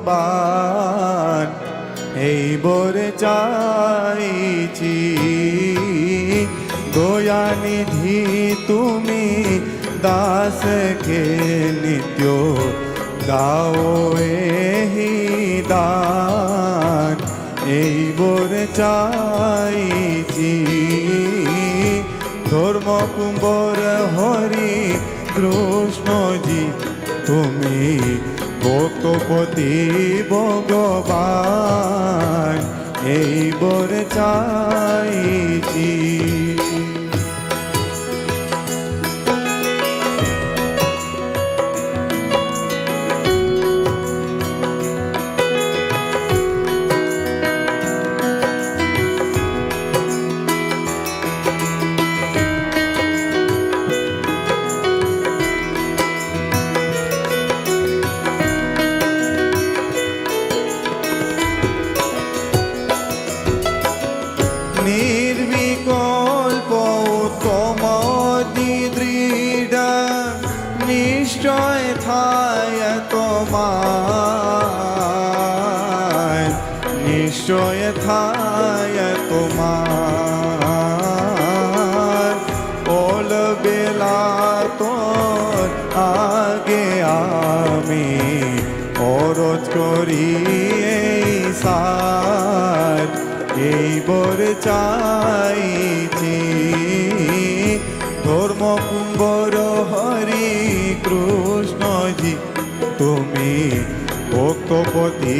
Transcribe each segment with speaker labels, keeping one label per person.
Speaker 1: ভগবান এই বরে চাইছি দয়ানিধি তুমি দাসকে নিত্য দাও এই দান এই বরে চাইছি ধর্ম কুম্ভর হরি কৃষ্ণজি তুমি ভক্তপতি ভগবান এই বরে চাইছি নির্বিকল্প উত্তম দৃঢ় নিশ্চয় থায় তোমার নিশ্চয় থায় তোমার ওল বেলা তোর আগে আমি অরজ করি এই সার এই বরে চাইছি ধর্ম কুম্ভর হরি কৃষ্ণজি তুমি ভক্তপতি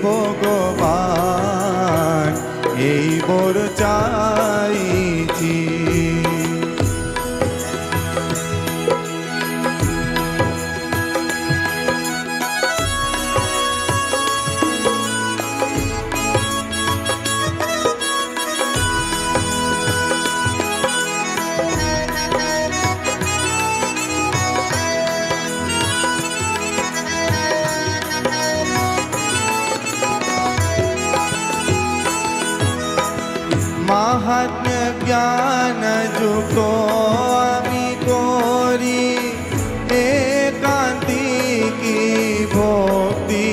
Speaker 1: ভগবান এই বর চাইছি মাহাত্ম্য জ্ঞান যুক্ত আমি করি একান্তিকি ভক্তি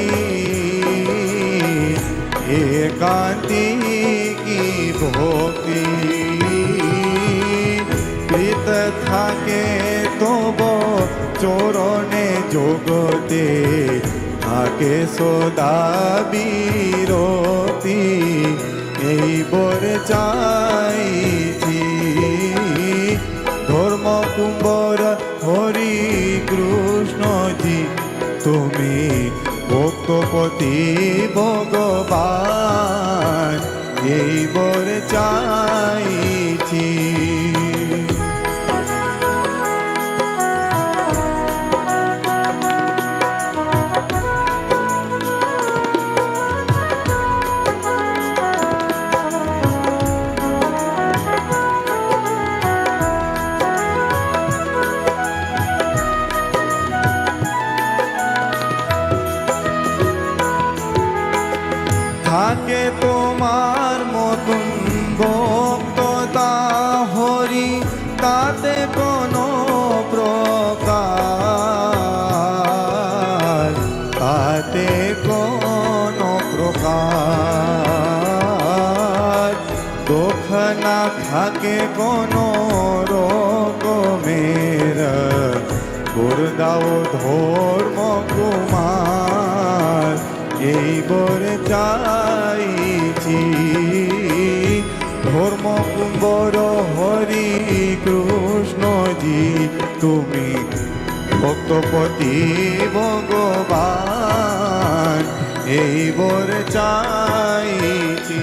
Speaker 1: একান্তিকি ভক্তি কৃত থাকে তব চরণে জগতে থাকে সদা বিরতি এই বরে চাইছি ধর্ম কুম্ভর হরি কৃষ্ণজি তুমি ভক্তপতি ভগবান এই বরে চাইছি থাকে তোমার মতন ভক্ততা হরি তাতে কোনো প্রকার তাতে কোনো প্রকার দুঃখ না থাকে কোনো রকমের গুরুদাও ধর্ম কুমার এই বরে চাইছি ধর্ম কুম্ভর হরি কৃষ্ণজি তুমি ভক্তপতি ভগবান এই বরে চাইছি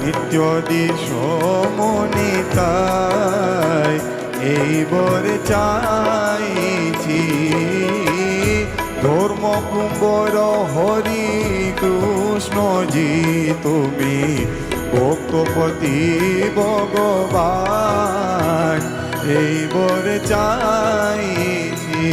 Speaker 1: নিত্যদি সমনিতাই এইবার চাইছি ধর্ম কুম্ভর হরি কৃষ্ণজি তুমি ভক্তপতি ভগবান এইবার চাইছি।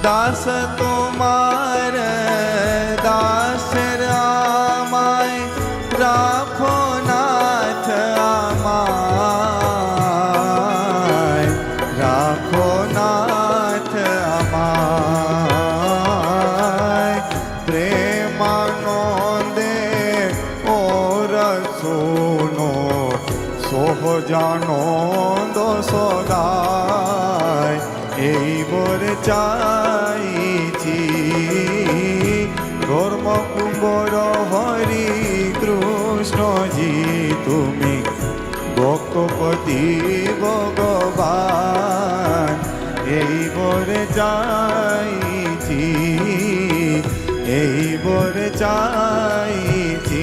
Speaker 1: দাস তোমার দাস আমায় রাখো নাথ আমায় রাখো নাথ আমায় প্রেমানন্দে ওর শোনো সহজানন্দ সদায় এইবার চাইছি ধর্ম কুম্ভর হরি কৃষ্ণজি তুমি ভক্তপতি ভগবান এইবার চাইছি এইবার চাইছি।